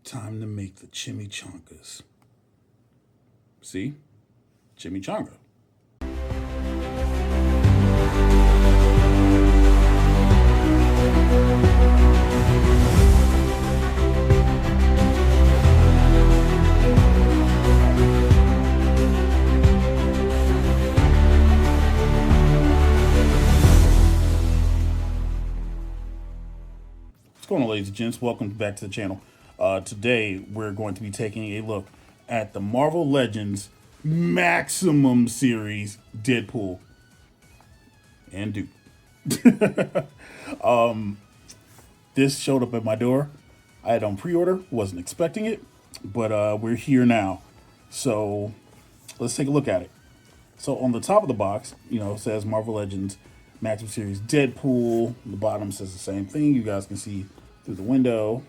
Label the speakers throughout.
Speaker 1: Time to make the chimichangas. See? Chimichanga. What's going on, ladies and gents? Welcome back to the channel. Today, we're going to be taking a look at the Marvel Legends Maximum Series Deadpool and Dupe. This showed up at my door. I had on pre-order, wasn't expecting it, but we're here now. So let's take a look at it. So on the top of the box, it says Marvel Legends Maximum Series Deadpool. The bottom says the same thing. You guys can see through the window.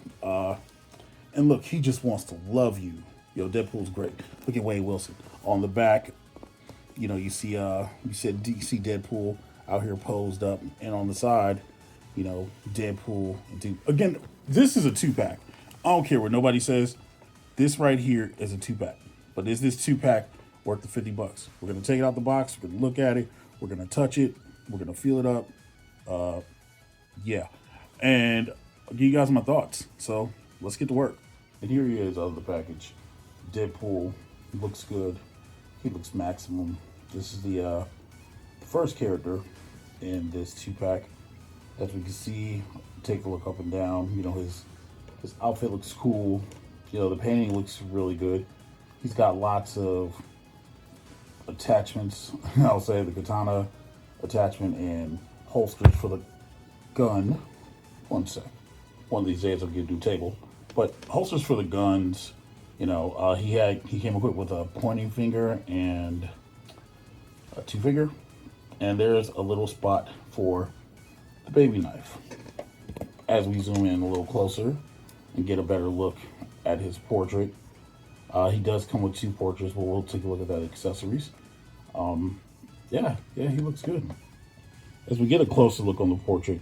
Speaker 1: And look, he just wants to love you. Deadpool's great. Look at Wade Wilson. On the back, you see DC Deadpool out here posed up. And on the side, Deadpool and Dupe. Again, this is a 2-pack. I don't care what nobody says. This right here is a 2-pack. But is this 2-pack worth the $50? We're going to take it out the box. We're going to look at it. We're going to touch it. We're going to feel it up. Yeah. And I'll give you guys my thoughts. So let's get to work. And here he is out of the package. Deadpool looks good. He looks maximum. This is the first character in this 2-pack. As we can see, take a look up and down. His outfit looks cool. The painting looks really good. He's got lots of attachments. I'll say the katana attachment and holsters for the gun. One sec. One of these days I'll get a new table. But holsters for the guns, he came equipped with a pointing finger and a 2-finger. And there's a little spot for the baby knife. As we zoom in a little closer and get a better look at his portrait, he does come with 2 portraits, but we'll take a look at that accessories. Yeah, he looks good. As we get a closer look on the portrait,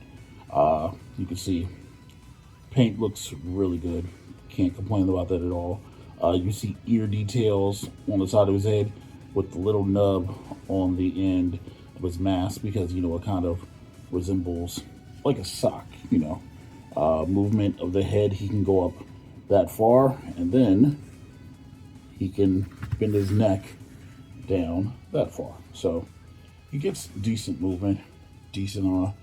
Speaker 1: you can see paint looks really good. Can't complain about that at all. You see ear details on the side of his head with the little nub on the end of his mask because, it kind of resembles like a sock, movement of the head. He can go up that far and then he can bend his neck down that far. So he gets decent movement, decent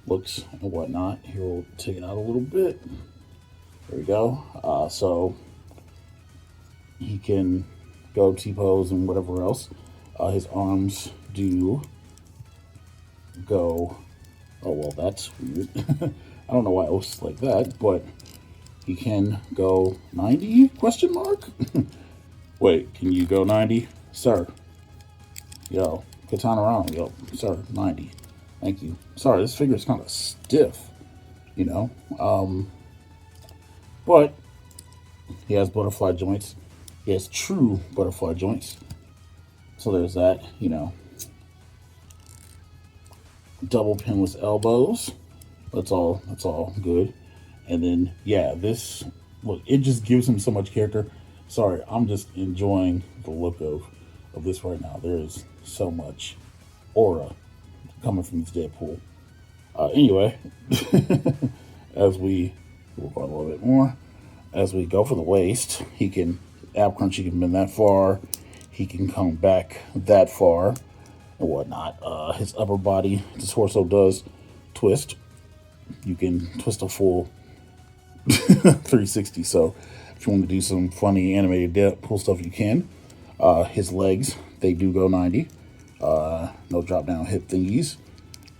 Speaker 1: looks and whatnot. Here, we'll take it out a little bit. There we go. So he can go T-pose and whatever else. His arms do go. Oh, well, that's weird. I don't know why it was like that, but he can go 90? Question mark? Wait, can you go 90? Sir. Yo, katana around. Yo, sir, 90. Thank you. Sorry, this figure is kind of stiff, but he has butterfly joints. He has true butterfly joints. So there's that, double pinless elbows. That's all good. And then, yeah, look, it just gives him so much character. Sorry, I'm just enjoying the look of this right now. There is so much aura coming from this Deadpool. Anyway, as we work on a little bit more, as we go for the waist, he can ab crunch. He can bend that far. He can come back that far and whatnot. His upper body, his torso does twist. You can twist a full 360. So if you want to do some funny animated Deadpool stuff, you can. His legs, they do go 90. No drop down hip thingies.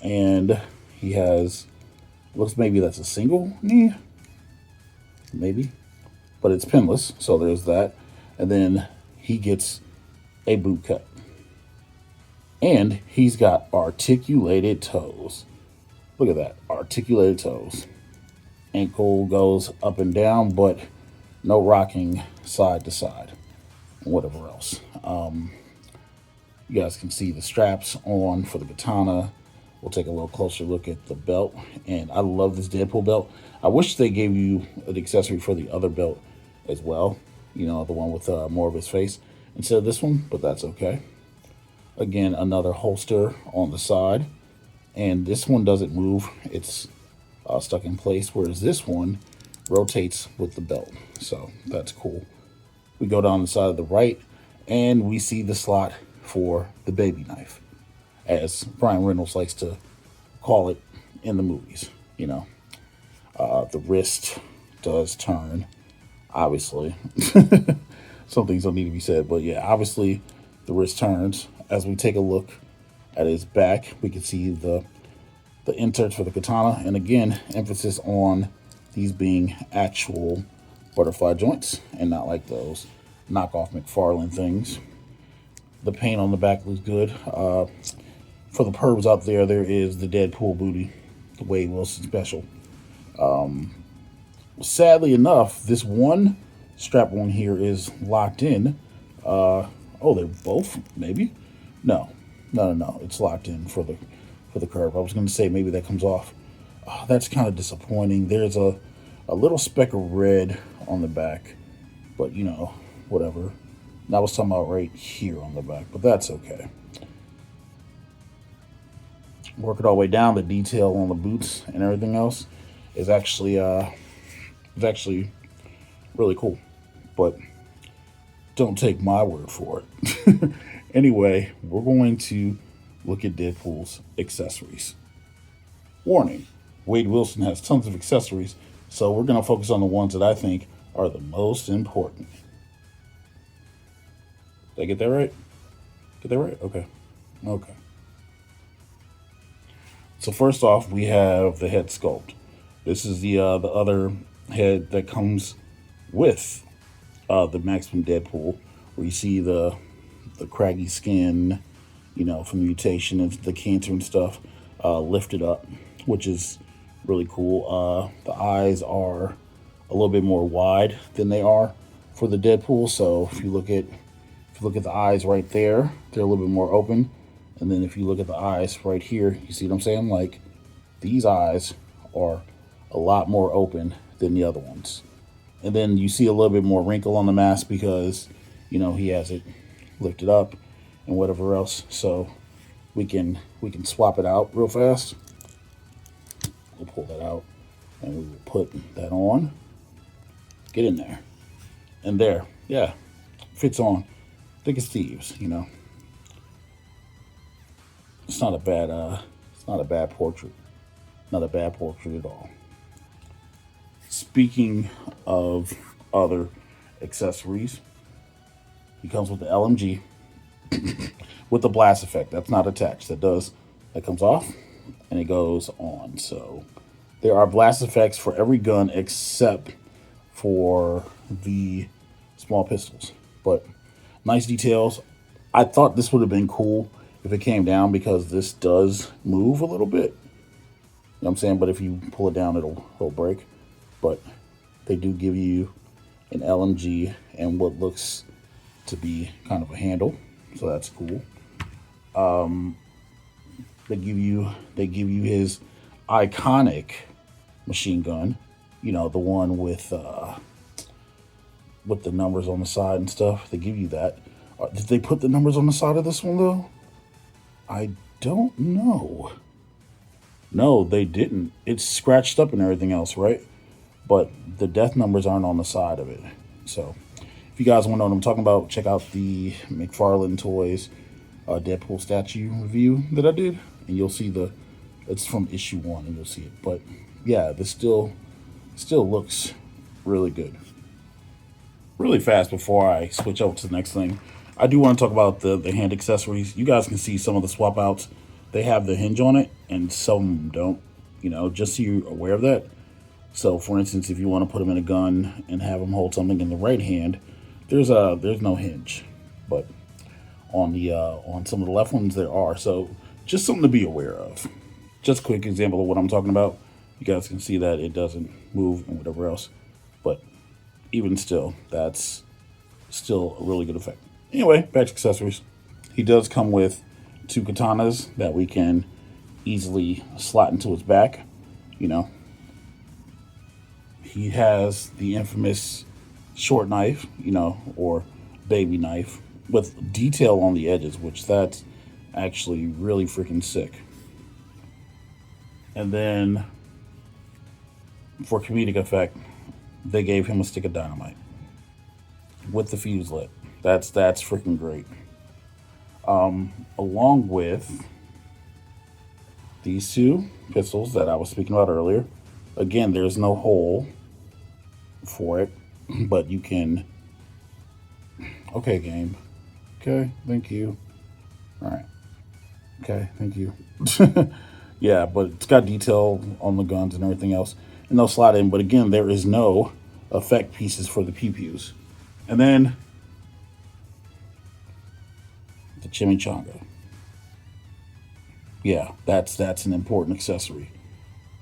Speaker 1: And he has, looks maybe that's a single knee. Maybe. But it's pinless, so there's that. And then he gets a boot cut. And he's got articulated toes. Look at that, articulated toes. Ankle goes up and down, but no rocking side to side. And whatever else. You guys can see the straps on for the katana. We'll take a little closer look at the belt. And I love this Deadpool belt. I wish they gave you an accessory for the other belt as well. You know, the one with more of his face instead of this one, but that's okay. Again, another holster on the side, and this one doesn't move. It's stuck in place, whereas this one rotates with the belt. So that's cool. We go down the side of the right, and we see the slot for the baby knife, as Brian Reynolds likes to call it in the movies. You know, the wrist does turn, obviously. Some things don't need to be said, but yeah, obviously the wrist turns. As we take a look at his back, we can see the inserts for the katana, and again, emphasis on these being actual butterfly joints and not like those knockoff McFarlane things. The paint on the back looks good. For the pervs out there, there is the Deadpool booty, the Wade Wilson special. Sadly enough, this one strap on here is locked in. Oh, they're both, maybe? No. It's locked in for the curve. I was going to say maybe that comes off. Oh, that's kind of disappointing. There's a little speck of red on the back, but you know, whatever. I was talking about right here on the back, but that's okay. Work it all the way down. The detail on the boots and everything else is actually really cool, but don't take my word for it. Anyway, we're going to look at Deadpool's accessories. Warning, Wade Wilson has tons of accessories, so we're going to focus on the ones that I think are the most important. Did I get that right? Get that right? Okay. So first off, we have the head sculpt. This is the other head that comes with the Maximum Deadpool, where you see the craggy skin, you know, from the mutation and the cancer and stuff, lifted up, which is really cool. The eyes are a little bit more wide than they are for the Deadpool. So if you look at the eyes right there, they're a little bit more open. And then if you look at the eyes right here, you see what I'm saying? Like, these eyes are a lot more open than the other ones. And then you see a little bit more wrinkle on the mask because, you know, he has it lifted up and whatever else. So we can swap it out real fast. We'll pull that out and we will put that on. Get in there. And there, yeah, fits on. Thick as thieves, you know. It's not a bad portrait. Not a bad portrait at all. Speaking of other accessories, he comes with the LMG with the blast effect. That's not attached. That comes off and it goes on. So there are blast effects for every gun except for the small pistols. But nice details. I thought this would have been cool if it came down because this does move a little bit. You know what I'm saying? But if you pull it down, it'll break. But they do give you an LMG and what looks to be kind of a handle, so that's cool. They give you his iconic machine gun, you know, the one with the numbers on the side and stuff. They give you that. Did they put the numbers on the side of this one though? I don't know. No, they didn't. It's scratched up and everything else, right? But the death numbers aren't on the side of it. So if you guys want to know what I'm talking about, check out the McFarlane Toys Deadpool statue review that I did, and you'll see it's from issue 1, and you'll see it. But yeah, this still looks really good. Really fast before I switch over to the next thing, I do want to talk about the hand accessories. You guys can see some of the swap outs. They have the hinge on it, and some don't. You know, just so you're aware of that. So, for instance, if you want to put them in a gun and have them hold something in the right hand, there's no hinge, but on some of the left ones there are. So, just something to be aware of. Just a quick example of what I'm talking about. You guys can see that it doesn't move and whatever else, but even still, that's still a really good effect. Anyway, back to accessories. He does come with 2 katanas that we can easily slot into his back. You know, he has the infamous short knife, you know, or baby knife with detail on the edges, which that's actually really freaking sick. And then for comedic effect, they gave him a stick of dynamite with the fuse lit. That's freaking great. Along with these two pistols that I was speaking about earlier. Again, there's no hole for it, but you can. Okay, game. Okay, thank you. All right. Okay, thank you. Yeah, but it's got detail on the guns and everything else, and they'll slide in. But again, there is no effect pieces for the pew-pews. And then the chimichanga. Yeah, that's an important accessory.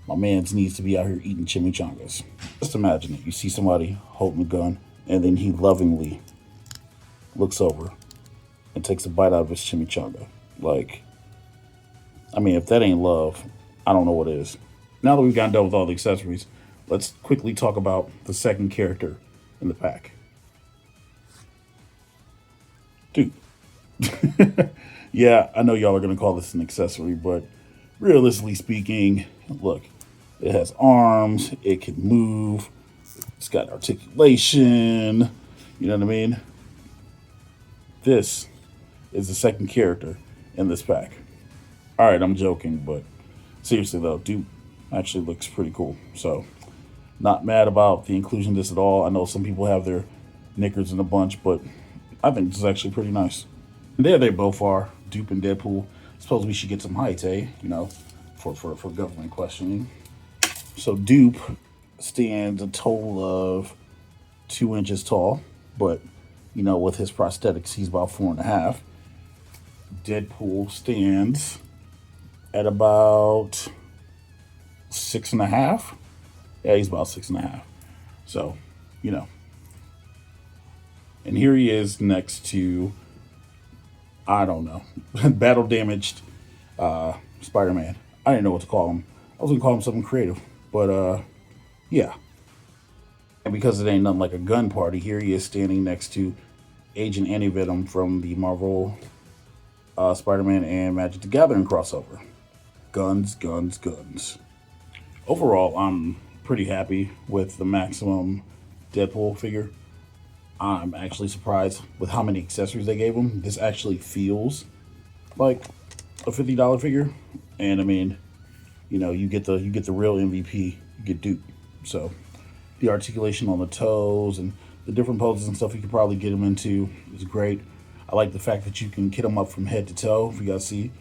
Speaker 1: My man's needs to be out here eating chimichangas. Just imagine it. You see somebody holding a gun, and then he lovingly looks over and takes a bite out of his chimichanga. Like, I mean, if that ain't love, I don't know what is. Now that we've gotten done with all the accessories, let's quickly talk about the second character in the pack. Dude. Yeah, I know y'all are going to call this an accessory, but realistically speaking, look, it has arms, it can move, it's got articulation, you know what I mean? This is the second character in this pack. All right, I'm joking, but seriously though, Dupe actually looks pretty cool. So, not mad about the inclusion of this at all. I know some people have their knickers in a bunch, but I think this is actually pretty nice. And there they both are, Dupe and Deadpool. Suppose we should get some height, eh? You know, for government questioning. So Dupe stands a total of 2 inches tall, but you know, with his prosthetics, he's about 4.5. Deadpool stands at about 6.5. Yeah, he's about 6.5. So, you know. And here he is next to, I don't know, battle damaged Spider-Man. I didn't know what to call him. I was gonna call him something creative, but yeah. And because it ain't nothing like a gun party, here he is standing next to Agent Anti-Venom from the Marvel Spider-Man and Magic the Gathering crossover. Guns, guns, guns. Overall, I'm pretty happy with the Maximum Deadpool figure. I'm actually surprised with how many accessories they gave him. This actually feels like a $50 figure, and I mean, you know, you get the real MVP. You get Dupe. So the articulation on the toes and the different poses and stuff you could probably get him into is great. I like the fact that you can kit him up from head to toe. If you guys see,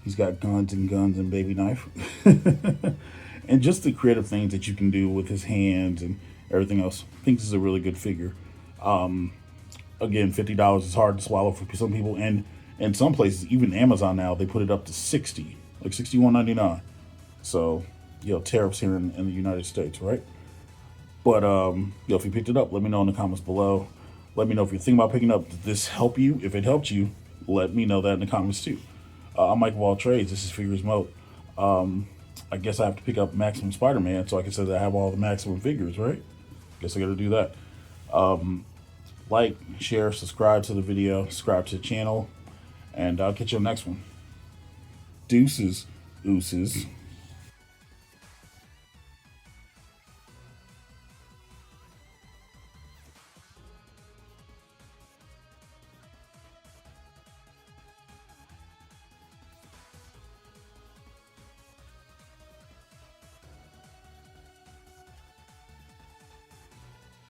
Speaker 1: he's got guns and baby knife, and just the creative things that you can do with his hands and everything else. I think this is a really good figure. Again, $50 is hard to swallow for some people, and in some places, even Amazon now, they put it up to 60, like $61.99. So, you know, tariffs here in the United States, right? But you know, if you picked it up, let me know in the comments below. Let me know if you're thinking about picking up. Did this help you? If it helped you, let me know that in the comments too. I'm Mike of all trades. This is FiguresMOAT. I guess I have to pick up Maximum Spider-Man so I can say that I have all the Maximum figures, right? Guess I got to do that. Like, share, subscribe to the video, subscribe to the channel, and I'll catch you on the next one. Deuces, ooses.